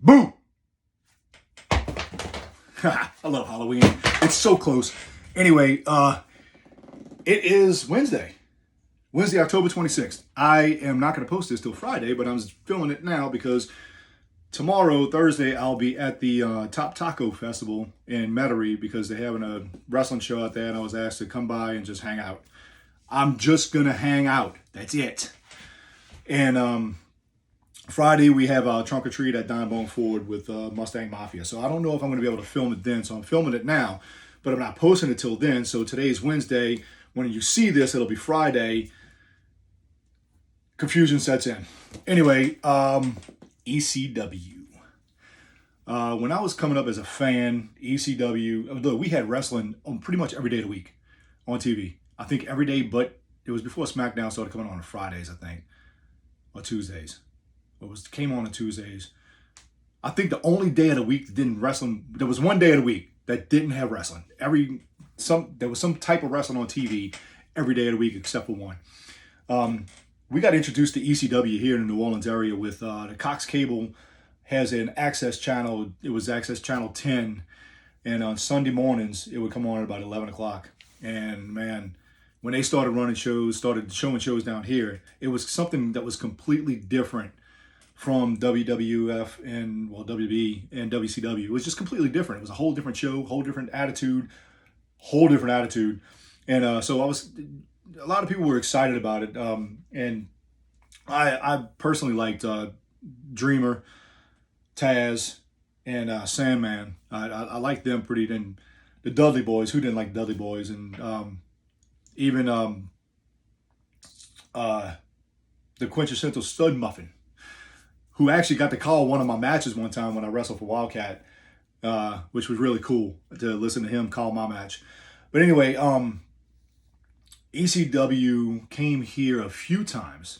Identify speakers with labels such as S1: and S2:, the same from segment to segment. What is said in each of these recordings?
S1: Boom! I love Halloween. It's so close. Anyway, it is Wednesday. Wednesday, October 26th. I am not going to post this till Friday, but I'm filming it now because tomorrow, Thursday, I'll be at the Top Taco Festival in Metairie because they're having a wrestling show out there, and I was asked to come by and just hang out. I'm just going to hang out. That's it. And Friday, we have a trunk or treat at Don Bone Ford with Mustang Mafia. So I don't know if I'm going to be able to film it then. So I'm filming it now, but I'm not posting it till then. So today's Wednesday. When you see this, it'll be Friday. Confusion sets in. Anyway, ECW. When I was coming up as a fan, ECW, look, we had wrestling on pretty much every day of the week on TV. I think every day, but it was before SmackDown started coming on Fridays, I think, or Tuesdays. Came on Tuesdays. I think the only day of the week that didn't wrestling. There was one day of the week that didn't have wrestling. There was some type of wrestling on TV every day of the week except for one. We got introduced to ECW here in the New Orleans area with the Cox Cable has an access channel. It was access channel 10, and on Sunday mornings it would come on at about 11 o'clock. And man, when they started showing shows down here, it was something that was completely different from WWF and WWE and WCW. It was just completely different. It was a whole different show, whole different attitude. And so a lot of people were excited about it. And I personally liked Dreamer, Taz, and Sandman. I liked them pretty. Then the Dudley Boys. Who didn't like Dudley Boys? And even the quintessential Stud Muffin, who actually got to call one of my matches one time when I wrestled for Wildcat, which was really cool to listen to him call my match. But anyway, ECW came here a few times.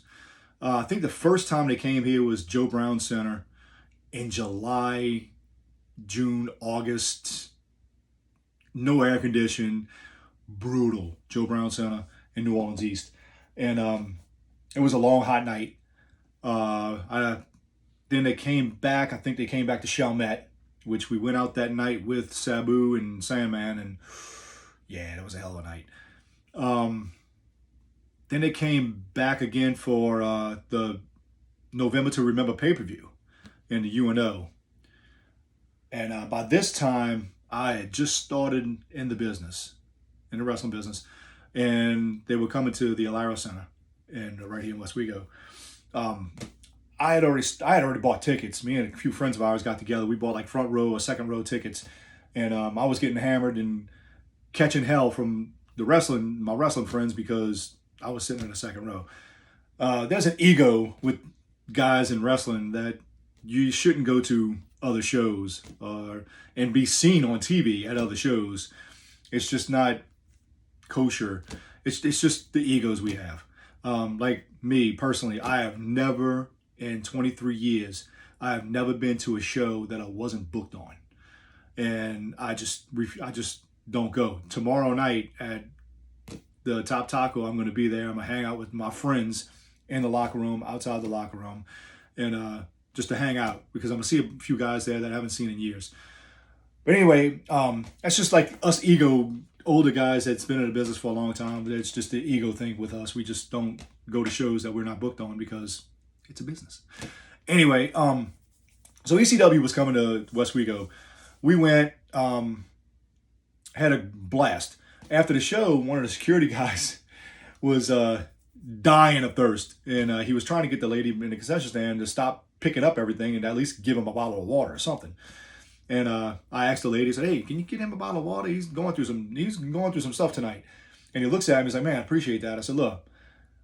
S1: I think the first time they came here was Joe Brown Center in July, June, August. No air conditioning, brutal. Joe Brown Center in New Orleans East. And it was a long, hot night. Then they came back. I think they came back to Chalmette, which we went out that night with Sabu and Sandman, and yeah, that was a hell of a night. Then they came back again for the November to Remember pay-per-view in the UNO. And by this time, I had just started in the wrestling business, and they were coming to the Alara Center right here in Westwego. I had already bought tickets. Me and a few friends of ours got together. We bought like front row or second row tickets, and I was getting hammered and catching hell from my wrestling friends because I was sitting in the second row. There's an ego with guys in wrestling that you shouldn't go to other shows and be seen on TV at other shows. It's just not kosher. It's just the egos we have. Like me personally, I have never in 23 years, I have never been to a show that I wasn't booked on, and I just don't go. Tomorrow night at the Top Taco, I'm going to be there. I'm going to hang out with my friends in the locker room, outside the locker room, and just to hang out because I'm going to see a few guys there that I haven't seen in years. But anyway, that's just like us older guys that's been in the business for a long time. It's just the ego thing with us. We just don't go to shows that we're not booked on because it's a business. Anyway, so ECW was coming to Westwego. We went, had a blast. After the show, one of the security guys was dying of thirst, and he was trying to get the lady in the concession stand to stop picking up everything and at least give him a bottle of water or something. And I asked the lady, I said, "Hey, can you get him a bottle of water? He's going through some stuff tonight." And he looks at me, he's like, "Man, I appreciate that." I said, "Look,"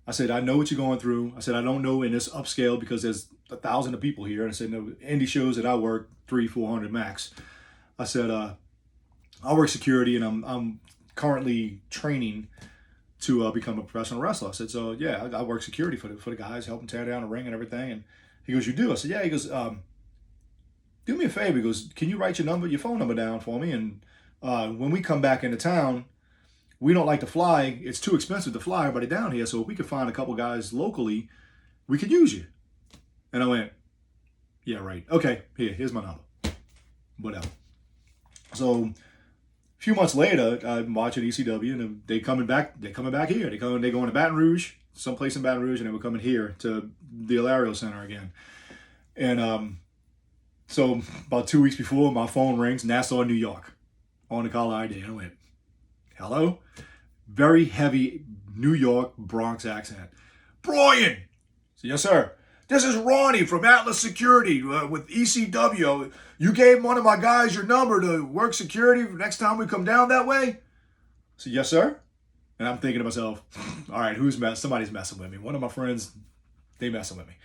S1: I said, "I know what you're going through." I said, "I don't know in this upscale because there's 1,000 of people here." And I said, "No, indie shows that I work 300-400 max." I said, "I work security and I'm currently training to become a professional wrestler." I said, "So yeah, I work security for the guys, help them tear down the ring and everything." And he goes, "You do?" I said, "Yeah." He goes, "Do me a favor." He goes, "Can you write your phone number down for me? And when we come back into town, we don't like to fly. It's too expensive to fly everybody down here. So if we could find a couple guys locally, we could use you." And I went, Yeah, right. Okay, here's my number. Whatever. So a few months later, I'm watching ECW, and they coming back. They're coming back here. They going to Baton Rouge, someplace in Baton Rouge, and they were coming here to the Hilario Center again. And so about 2 weeks before, my phone rings, Nassau, New York, on the caller ID. And I went, hello? Very heavy New York Bronx accent. Brian! So, yes, sir. This is Ronnie from Atlas Security with ECW. You gave one of my guys your number to work security next time we come down that way? So, yes, sir. And I'm thinking to myself, all right, somebody's messing with me. One of my friends, they messing with me.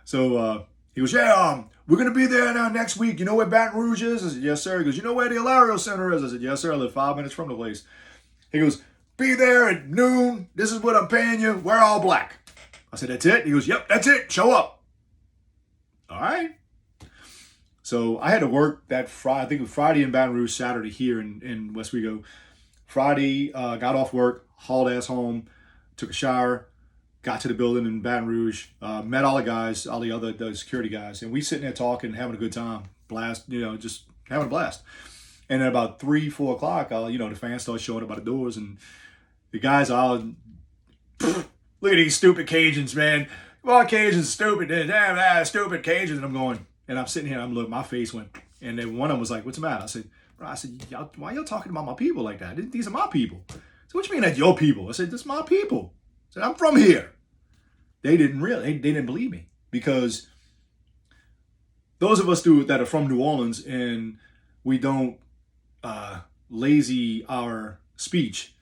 S1: So he goes, yeah, we're going to be there now next week. You know where Baton Rouge is? I said, yes, sir. He goes, you know where the Hilario Center is? I said, yes, sir. I live 5 minutes from the place. He goes, be there at noon. This is what I'm paying you. Wear all black. I said, that's it? He goes, yep, that's it. Show up. All right. So I had to work that Friday. I think it was Friday in Baton Rouge, Saturday here in Westwego. Friday, got off work, hauled ass home, took a shower, got to the building in Baton Rouge, met all the guys, all the security guys, and we sitting there talking, having a good time, just having a blast. And at about 3, 4 o'clock, the fans start showing up by the doors, and the guys are all, look at these stupid Cajuns, man. Well, Cajuns stupid. Stupid Cajuns. And I'm going, and I'm sitting here, I'm looking, my face went, and then one of them was like, what's the matter? I said, why y'all talking about my people like that? These are my people. So what you mean that's your people? I said, this is my people. I said, I'm from here. They didn't believe me, because those of us that are from New Orleans and we don't lazy our speech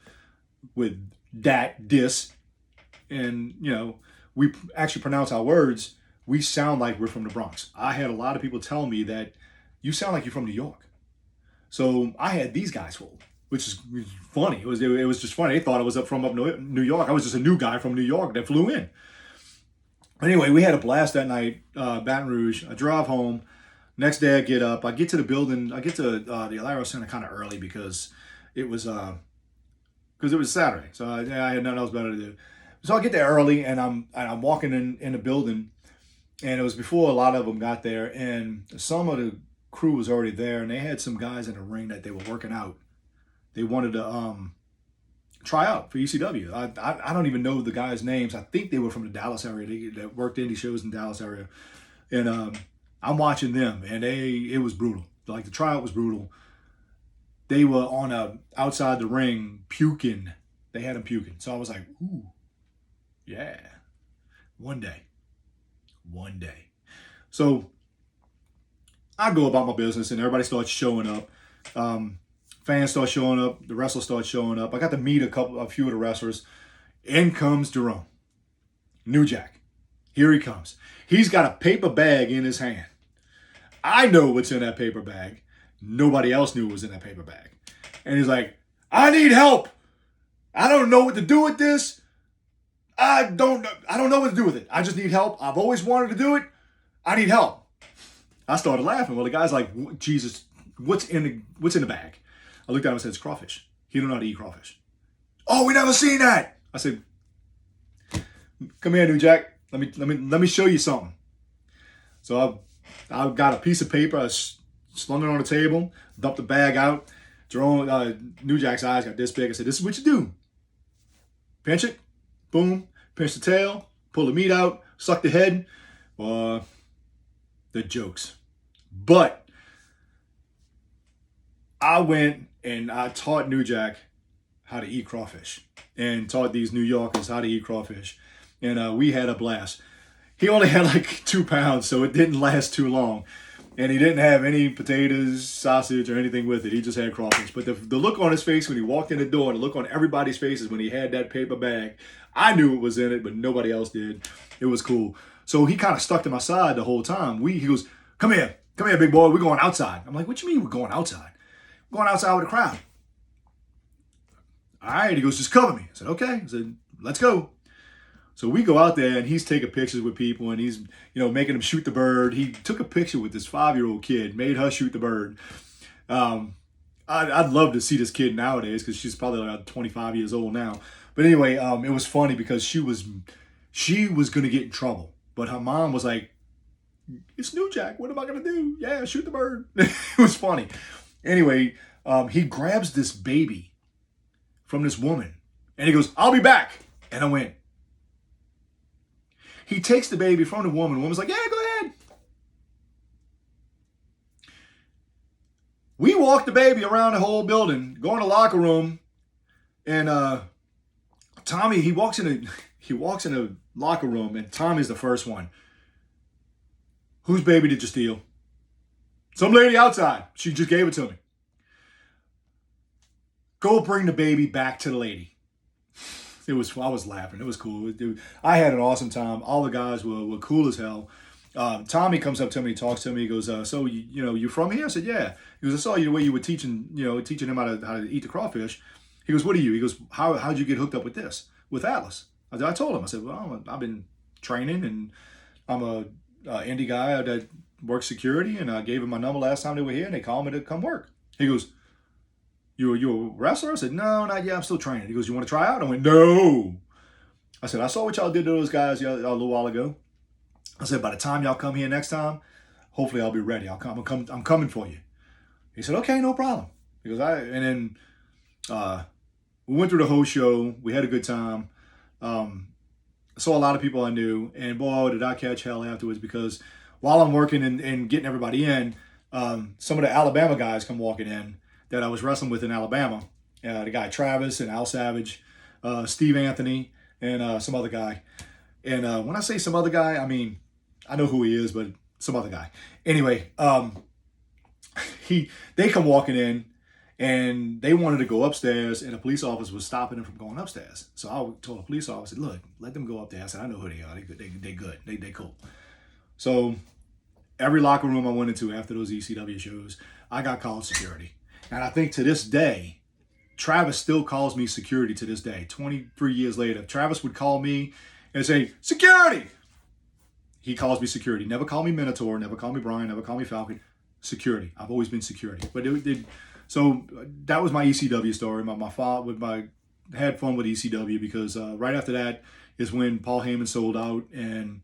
S1: with that, this, and we actually pronounce our words, we sound like we're from the Bronx. I had a lot of people tell me that you sound like you're from New York. So I had these guys fooled, which is funny. It was just funny. They thought I was from New York. I was just a new guy from New York that flew in. Anyway, we had a blast that night, Baton Rouge. I drive home. Next day I get up. I get to the building. I get to the Hilario Center kind of early because it was Saturday. So I had nothing else better to do. So I get there early, and I'm walking in the building, and it was before a lot of them got there, and some of the crew was already there, and they had some guys in the ring that they were working out. They wanted to try out for ECW. I don't even know the guys' names. I think they were from the Dallas area. They worked indie shows in the Dallas area, and I'm watching them, and it was brutal. Like, the tryout was brutal. They were outside the ring puking. They had them puking. So I was like, ooh, yeah, one day. So I go about my business, and everybody starts showing up. Fans start showing up. The wrestlers start showing up. I got to meet a few of the wrestlers. In comes Jerome, New Jack. Here he comes. He's got a paper bag in his hand. I know what's in that paper bag. Nobody else knew what was in that paper bag. And he's like, I need help. I don't know what to do with this. I don't know what to do with it. I just need help. I've always wanted to do it. I need help. I started laughing. Well, the guy's like, Jesus, what's in the bag? I looked at him and said, it's crawfish. He don't know how to eat crawfish. Oh, we never seen that. I said, come here, New Jack. Let me show you something. So I got a piece of paper. I slung it on the table, dumped the bag out. Jerome, New Jack's eyes got this big. I said, this is what you do. Pinch it, boom, pinch the tail, pull the meat out, suck the head. The jokes. But I went and I taught New Jack how to eat crawfish, and taught these New Yorkers how to eat crawfish. And we had a blast. He only had like 2 pounds, so it didn't last too long. And he didn't have any potatoes, sausage, or anything with it. He just had crawfish. But the look on his face when he walked in the door, and the look on everybody's faces when he had that paper bag, I knew it was in it, but nobody else did. It was cool. So he kind of stuck to my side the whole time. He goes, come here, big boy. We're going outside. I'm like, what you mean we're going outside? We're going outside with the crowd. All right. He goes, just cover me. I said, okay. I said, let's go. So we go out there, and he's taking pictures with people, and he's, making them shoot the bird. He took a picture with this 5-year-old kid, made her shoot the bird. I'd love to see this kid nowadays, because she's probably like 25 years old now. But anyway, it was funny because she was going to get in trouble. But her mom was like, It's New Jack. What am I going to do? Yeah, shoot the bird. It was funny. Anyway, he grabs this baby from this woman and he goes, I'll be back. And I went. He takes the baby from the woman. The woman's like, yeah, go ahead. We walked the baby around the whole building, go in the locker room, and Tommy, he walks in the locker room, and Tommy's the first one. Whose baby did you steal? Some lady outside. She just gave it to me. Go bring the baby back to the lady. I was laughing. It was cool. I had an awesome time. All the guys were cool as hell. Tommy comes up to me, talks to me. He goes, "So you from here?" I said, "Yeah." He goes, "I saw you the way you were teaching him how to eat the crawfish." He goes, "What are you?" He goes, "How'd you get hooked up with this with Atlas?" I told him. I said, "Well, I've been training, and I'm a indie guy that works security, and I gave him my number last time they were here, and they called me to come work." He goes, You a wrestler?" I said, "No, not yet. I'm still training." He goes, "You want to try out?" I went, "No." I said, "I saw what y'all did to those guys a little while ago." I said, "By the time y'all come here next time, hopefully I'll be ready. I'm coming for you." He said, "Okay, no problem." He goes, and then we went through the whole show. We had a good time. I saw a lot of people I knew, and boy, did I catch hell afterwards, because while I'm working and getting everybody in, some of the Alabama guys come walking in that I was wrestling with in Alabama. The guy Travis and Al Savage, Steve Anthony, and some other guy. And when I say some other guy, I mean, I know who he is, but some other guy. Anyway, they come walking in, and they wanted to go upstairs, and a police officer was stopping them from going upstairs. So I told the police officer, "Look, let them go up there." I said, "I know who they are. They good. They cool." So every locker room I went into after those ECW shows, I got called security. And I think to this day, Travis still calls me security to this day. 23 years later, Travis would call me and say, "Security!" He calls me security. Never call me Minotaur, never call me Brian, never call me Falcon. Security. I've always been security. But so that was my ECW story. My father had fun with ECW, because right after that is when Paul Heyman sold out, and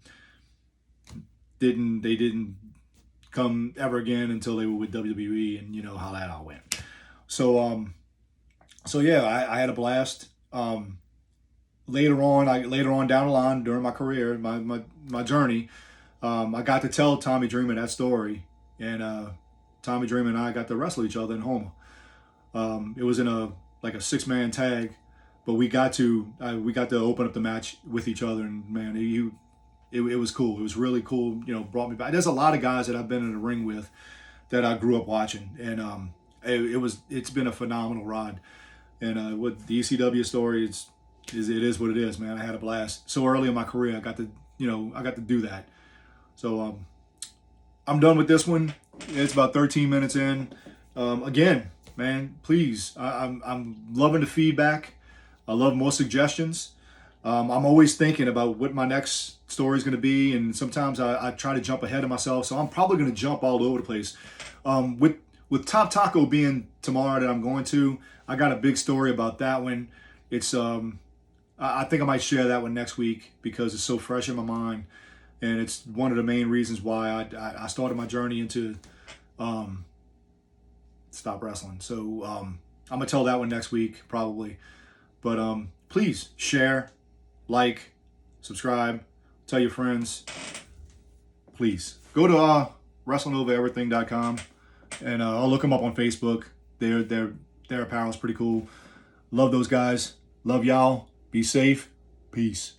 S1: they didn't come ever again until they were with WWE, and you know how that all went. So yeah, I had a blast. Later on down the line during my career, my journey, I got to tell Tommy Dreamer that story, and Tommy Dreamer and I got to wrestle each other in Houma. It was in a 6-man tag, but we got to open up the match with each other, and man, it was cool. It was really cool. Brought me back. There's a lot of guys that I've been in the ring with that I grew up watching, and it's been a phenomenal ride. And with the ECW story, it is what it is, man. I had a blast. So early in my career, I got to do that. So I'm done with this one. It's about 13 minutes in. Again, man, please, I'm loving the feedback. I love more suggestions. I'm always thinking about what my next story is going to be, and sometimes I try to jump ahead of myself. So I'm probably going to jump all over the place. With Top Taco being tomorrow that I'm going to, I got a big story about that one. It's I think I might share that one next week, because it's so fresh in my mind, and it's one of the main reasons why I started my journey into stop wrestling. So I'm gonna tell that one next week probably. But please share, like, subscribe, tell your friends. Please go to WrestlingOverEverything.com, and I'll look them up on Facebook. Their apparel's pretty cool. Love those guys. Love y'all. Be safe. Peace.